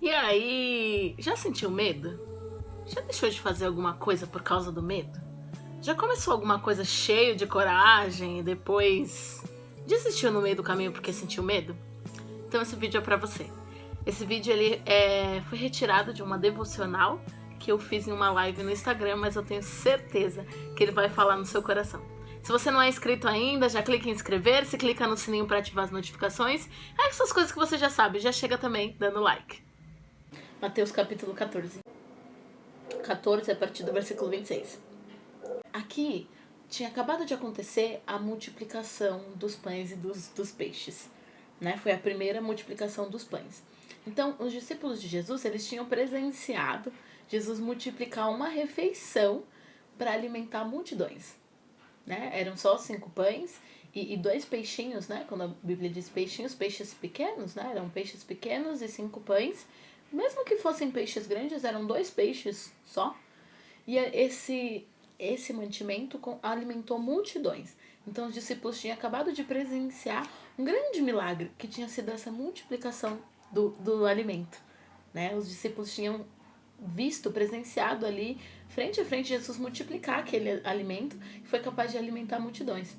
E aí, já sentiu medo? Já deixou de fazer alguma coisa por causa do medo? Já começou alguma coisa cheio de coragem e depois desistiu no meio do caminho porque sentiu medo? Então esse vídeo é pra você. Esse vídeo foi retirado de uma devocional que eu fiz em uma live no Instagram, mas eu tenho certeza que ele vai falar no seu coração. Se você não é inscrito ainda, já clica em inscrever-se, clica no sininho para ativar as notificações. Essas coisas que você já sabe, já chega também dando like. Mateus capítulo 14. 14 a partir do versículo 26. Aqui tinha acabado de acontecer a multiplicação dos pães e dos peixes, né? Foi a primeira multiplicação dos pães. Então, os discípulos de Jesus, eles tinham presenciado Jesus multiplicar uma refeição para alimentar multidões, né? Eram só 5 pães e 2 peixinhos, né? Quando a Bíblia diz peixinhos, peixes pequenos, né? Eram peixes pequenos e 5 pães. Mesmo que fossem peixes grandes, eram 2 peixes só. E esse mantimento alimentou multidões. Então os discípulos tinham acabado de presenciar um grande milagre, que tinha sido essa multiplicação do alimento, né? Os discípulos tinham presenciado ali, frente a frente, Jesus multiplicar aquele alimento, que foi capaz de alimentar multidões.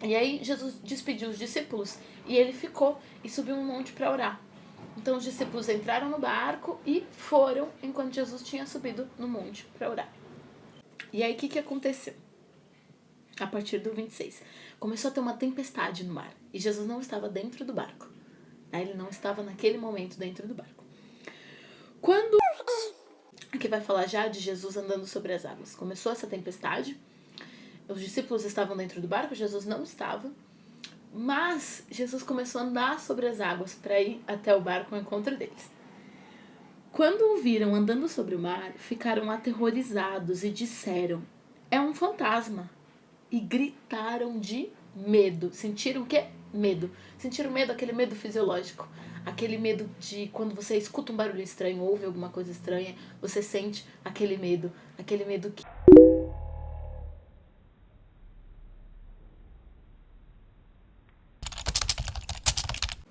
E aí Jesus despediu os discípulos e ele ficou e subiu um monte para orar. Então os discípulos entraram no barco e foram enquanto Jesus tinha subido no monte para orar. E aí o que aconteceu? A partir do 26. Começou a ter uma tempestade no mar. E Jesus não estava dentro do barco. Ele não estava naquele momento dentro do barco. Quando... Aqui vai falar já de Jesus andando sobre as águas. Começou essa tempestade. Os discípulos estavam dentro do barco. Jesus não estava. Mas Jesus começou a andar sobre as águas para ir até o barco ao encontro deles. Quando o viram andando sobre o mar, ficaram aterrorizados e disseram: é um fantasma. E gritaram de medo. Sentiram o quê? Medo. Sentiram medo, aquele medo fisiológico. Aquele medo de quando você escuta um barulho estranho, ouve alguma coisa estranha, você sente aquele medo que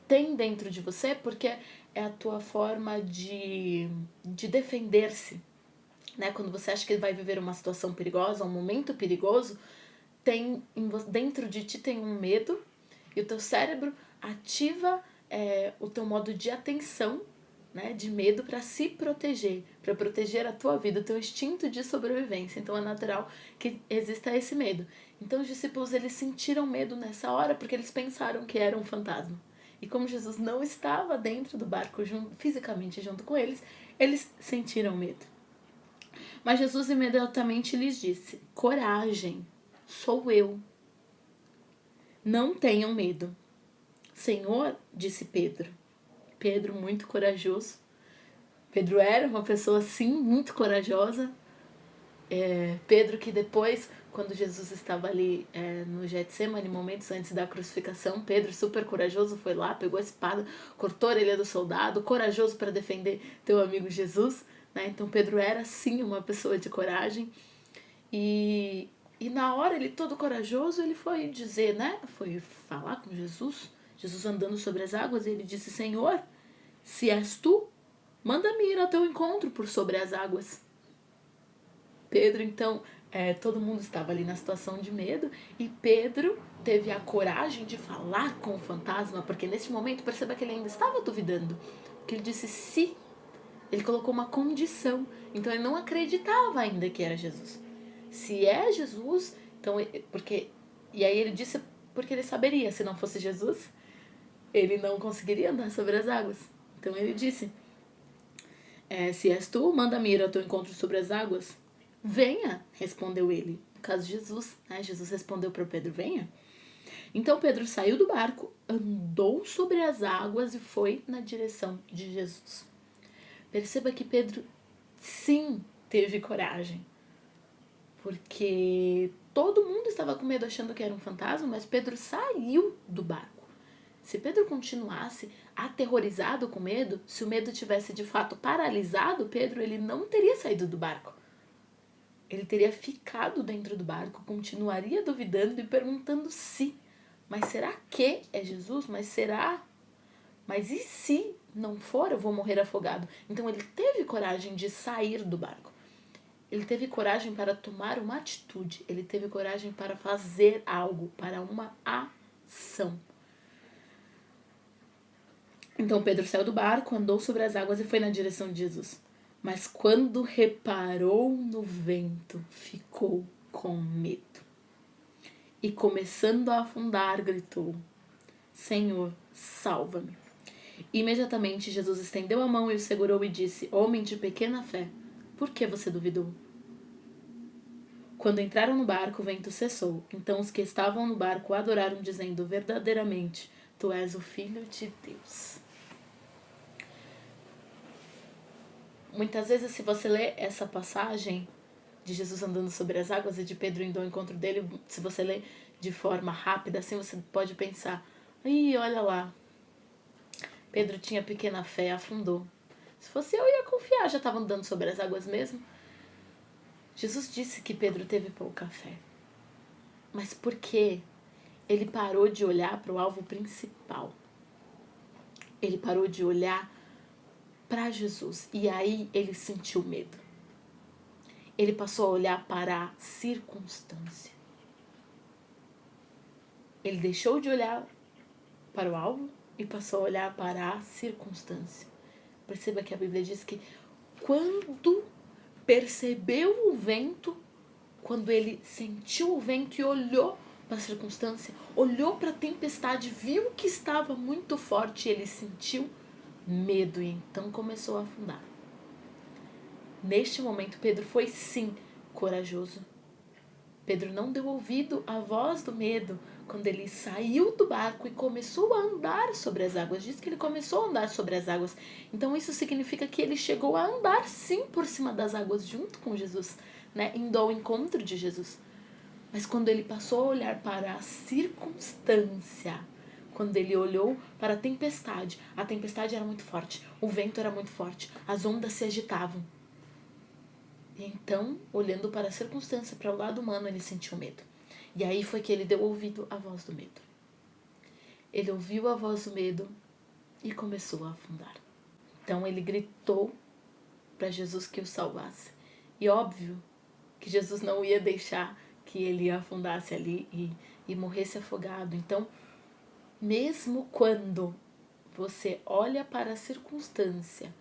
tem dentro de você, porque é a tua forma de defender-se, né? Quando você acha que vai viver uma situação perigosa, um momento perigoso, dentro de ti tem um medo e o teu cérebro ativa o teu modo de atenção, né, de medo para se proteger, para proteger a tua vida, o teu instinto de sobrevivência. Então é natural que exista esse medo. Então os discípulos, eles sentiram medo nessa hora porque eles pensaram que era um fantasma. E como Jesus não estava dentro do barco fisicamente junto com eles, eles sentiram medo. Mas Jesus imediatamente lhes disse: coragem, sou eu. Não tenham medo. Senhor, disse Pedro. Pedro, muito corajoso. Pedro era uma pessoa, sim, muito corajosa. Pedro que depois, quando Jesus estava ali no Getsemane, momentos antes da crucificação, Pedro, super corajoso, foi lá, pegou a espada, cortou a orelha do soldado, corajoso para defender teu amigo Jesus, né? Então Pedro era, sim, uma pessoa de coragem. E na hora, ele todo corajoso, ele foi dizer, né? Foi falar com Jesus. Jesus andando sobre as águas, e ele disse: Senhor, se és tu, manda-me ir ao teu encontro por sobre as águas. Pedro, então, todo mundo estava ali na situação de medo, e Pedro teve a coragem de falar com o fantasma, porque nesse momento, perceba que ele ainda estava duvidando, que ele disse se. Ele colocou uma condição, então ele não acreditava ainda que era Jesus. Se é Jesus, então, e aí ele disse porque ele saberia, se não fosse Jesus, ele não conseguiria andar sobre as águas. Então ele disse: se és tu, manda-me ir ao teu encontro sobre as águas. Venha, respondeu ele. No caso de Jesus, né? Jesus respondeu para Pedro: venha. Então Pedro saiu do barco, andou sobre as águas e foi na direção de Jesus. Perceba que Pedro, sim, teve coragem. Porque todo mundo estava com medo, achando que era um fantasma, mas Pedro saiu do barco. Se Pedro continuasse aterrorizado com medo, se o medo tivesse de fato paralisado Pedro, ele não teria saído do barco. Ele teria ficado dentro do barco, continuaria duvidando e perguntando se. Mas será que é Jesus? Mas será? Mas e se? não for, eu vou morrer afogado. Então ele teve coragem de sair do barco. Ele teve coragem para tomar uma atitude. Ele teve coragem para fazer algo, para uma ação. Então Pedro saiu do barco, andou sobre as águas e foi na direção de Jesus. Mas quando reparou no vento, ficou com medo. E começando a afundar, gritou: Senhor, salva-me. Imediatamente Jesus estendeu a mão e o segurou e disse: Homem de pequena fé, por que você duvidou? Quando entraram no barco, o vento cessou. Então os que estavam no barco adoraram, dizendo: Verdadeiramente, tu és o Filho de Deus. Muitas vezes, se você lê essa passagem de Jesus andando sobre as águas e de Pedro indo ao encontro dele, se você lê de forma rápida, assim você pode pensar: ih, olha lá, Pedro tinha pequena fé, afundou. Se fosse eu, ia confiar, já estava andando sobre as águas mesmo. Jesus disse que Pedro teve pouca fé. Mas por quê? Ele parou de olhar para o alvo principal. Ele parou de olhar para Jesus. E aí ele sentiu medo. Ele passou a olhar para a circunstância. Ele deixou de olhar para o alvo e passou a olhar para a circunstância. Perceba que a Bíblia diz que quando percebeu o vento, quando ele sentiu o vento e olhou para a circunstância, olhou para a tempestade, viu que estava muito forte, ele sentiu medo e então começou a afundar. Neste momento, Pedro foi sim corajoso. Pedro não deu ouvido à voz do medo quando ele saiu do barco e começou a andar sobre as águas. Diz que ele começou a andar sobre as águas. Então isso significa que ele chegou a andar sim por cima das águas junto com Jesus, né? Indo ao encontro de Jesus. Mas quando ele passou a olhar para a circunstância, quando ele olhou para a tempestade era muito forte, o vento era muito forte, as ondas se agitavam. E então, olhando para a circunstância, para o lado humano, ele sentiu medo. E aí foi que ele deu ouvido à voz do medo. Ele ouviu a voz do medo e começou a afundar. Então ele gritou para Jesus que o salvasse. E óbvio que Jesus não ia deixar que ele afundasse ali e morresse afogado. Então, mesmo quando você olha para a circunstância,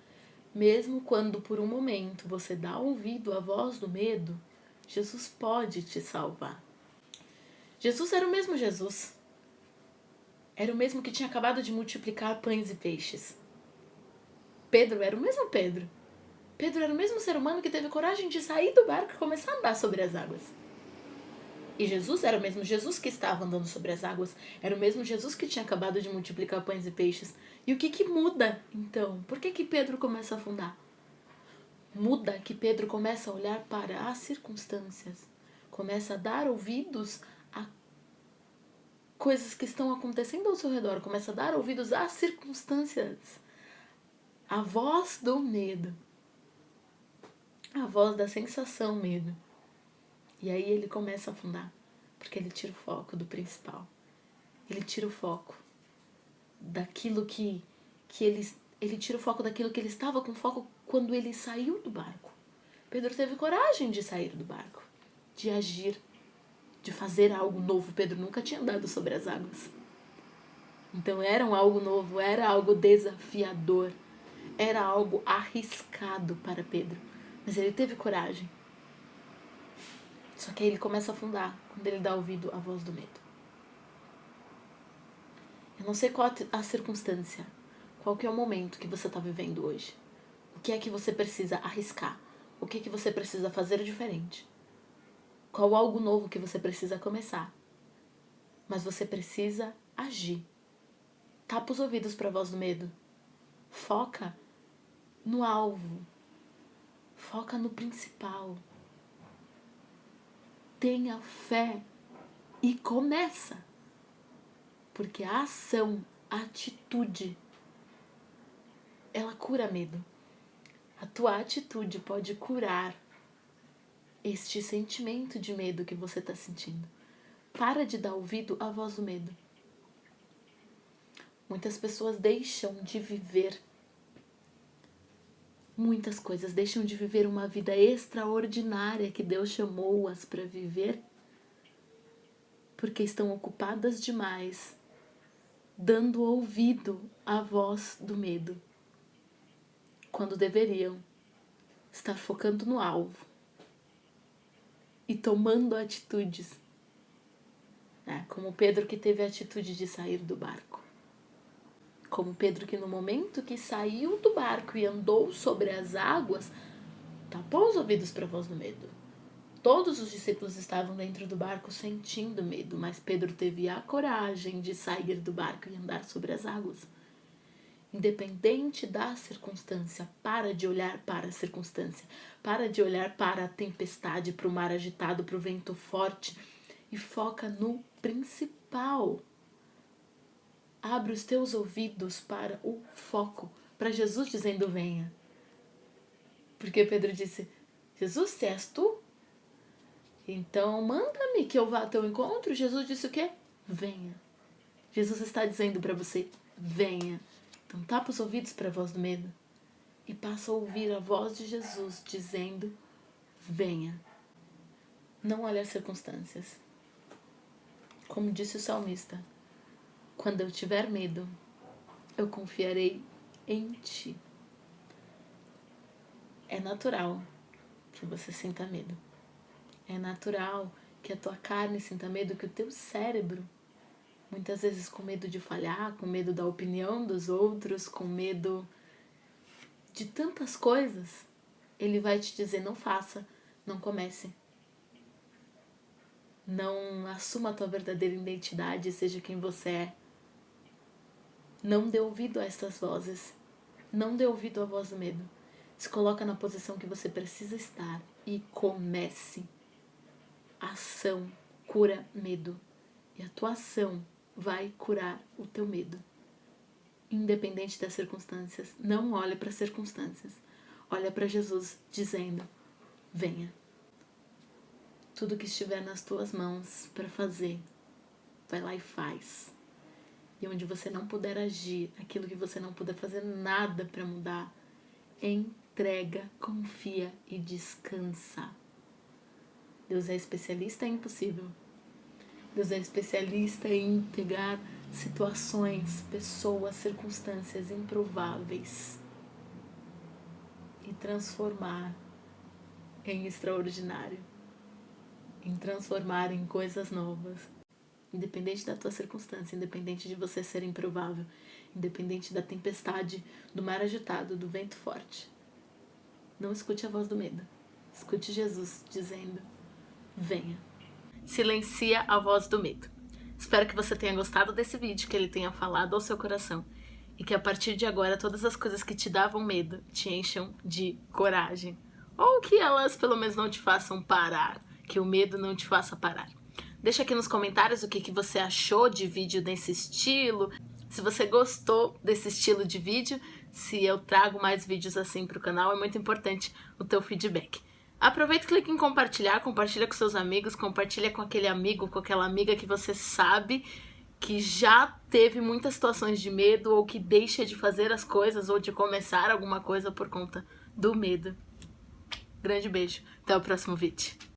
mesmo quando por um momento você dá ouvido à voz do medo, Jesus pode te salvar. Jesus era o mesmo Jesus. Era o mesmo que tinha acabado de multiplicar pães e peixes. Pedro era o mesmo Pedro. Pedro era o mesmo ser humano que teve coragem de sair do barco e começar a andar sobre as águas. E Jesus era o mesmo Jesus que estava andando sobre as águas. Era o mesmo Jesus que tinha acabado de multiplicar pães e peixes. E o que muda, então? Por que Pedro começa a afundar? Muda que Pedro começa a olhar para as circunstâncias. Começa a dar ouvidos a coisas que estão acontecendo ao seu redor. Começa a dar ouvidos às circunstâncias. A voz do medo. A voz da sensação medo. E aí ele começa a afundar, porque ele tira o foco do principal. Ele tira o foco daquilo que ele tira o foco daquilo que ele estava com foco quando ele saiu do barco. Pedro teve coragem de sair do barco, de agir, de fazer algo novo. Pedro nunca tinha andado sobre as águas. Então era algo novo, era algo desafiador, era algo arriscado para Pedro. Mas ele teve coragem. Só que aí ele começa a afundar quando ele dá ouvido à voz do medo. Eu não sei qual a circunstância, qual que é o momento que você está vivendo hoje. O que é que você precisa arriscar? O que é que você precisa fazer diferente? Qual algo novo que você precisa começar? Mas você precisa agir. Tapa os ouvidos para a voz do medo. Foca no alvo. Foca no principal. Tenha fé e começa. Porque a ação, a atitude, ela cura medo. A tua atitude pode curar este sentimento de medo que você está sentindo. Para de dar ouvido à voz do medo. Muitas pessoas deixam de viver Muitas coisas deixam de viver uma vida extraordinária que Deus chamou-as para viver porque estão ocupadas demais, dando ouvido à voz do medo, quando deveriam estar focando no alvo e tomando atitudes, né? Como Pedro, que teve a atitude de sair do barco. Como Pedro, que no momento que saiu do barco e andou sobre as águas, tapou os ouvidos para a voz do medo. Todos os discípulos estavam dentro do barco sentindo medo, mas Pedro teve a coragem de sair do barco e andar sobre as águas. Independente da circunstância, para de olhar para a circunstância, para de olhar para a tempestade, para o mar agitado, para o vento forte e foca no principal. Abre os teus ouvidos para o foco, para Jesus dizendo venha. Porque Pedro disse, Jesus, se és tu? Então manda-me que eu vá ao teu encontro. Jesus disse o quê? Venha. Jesus está dizendo para você, venha. Então tapa os ouvidos para a voz do medo e passa a ouvir a voz de Jesus dizendo, venha. Não olhe as circunstâncias. Como disse o salmista, quando eu tiver medo, eu confiarei em ti. É natural que você sinta medo. É natural que a tua carne sinta medo, que o teu cérebro, muitas vezes com medo de falhar, com medo da opinião dos outros, com medo de tantas coisas, ele vai te dizer, não faça, não comece. Não assuma a tua verdadeira identidade, seja quem você é. Não dê ouvido a estas vozes. Não dê ouvido à voz do medo. Se coloca na posição que você precisa estar e comece. Ação cura medo. E a tua ação vai curar o teu medo. Independente das circunstâncias. Não olhe para as circunstâncias. Olha para Jesus dizendo, venha. Tudo que estiver nas tuas mãos para fazer, vai lá e faz. E onde você não puder agir, aquilo que você não puder fazer nada para mudar, entrega, confia e descansa. Deus é especialista em impossível. Deus é especialista em pegar situações, pessoas, circunstâncias improváveis e transformar em extraordinário, em transformar em coisas novas. Independente da tua circunstância, independente de você ser improvável, independente da tempestade, do mar agitado, do vento forte. Não escute a voz do medo. Escute Jesus dizendo, venha. Silencia a voz do medo. Espero que você tenha gostado desse vídeo, que ele tenha falado ao seu coração e que a partir de agora todas as coisas que te davam medo te encham de coragem. Ou que elas pelo menos não te façam parar, que o medo não te faça parar. Deixa aqui nos comentários o que você achou de vídeo nesse estilo. Se você gostou desse estilo de vídeo, se eu trago mais vídeos assim para o canal, é muito importante o teu feedback. Aproveita e clica em compartilhar, compartilha com seus amigos, compartilha com aquele amigo, com aquela amiga que você sabe que já teve muitas situações de medo ou que deixa de fazer as coisas ou de começar alguma coisa por conta do medo. Grande beijo, até o próximo vídeo.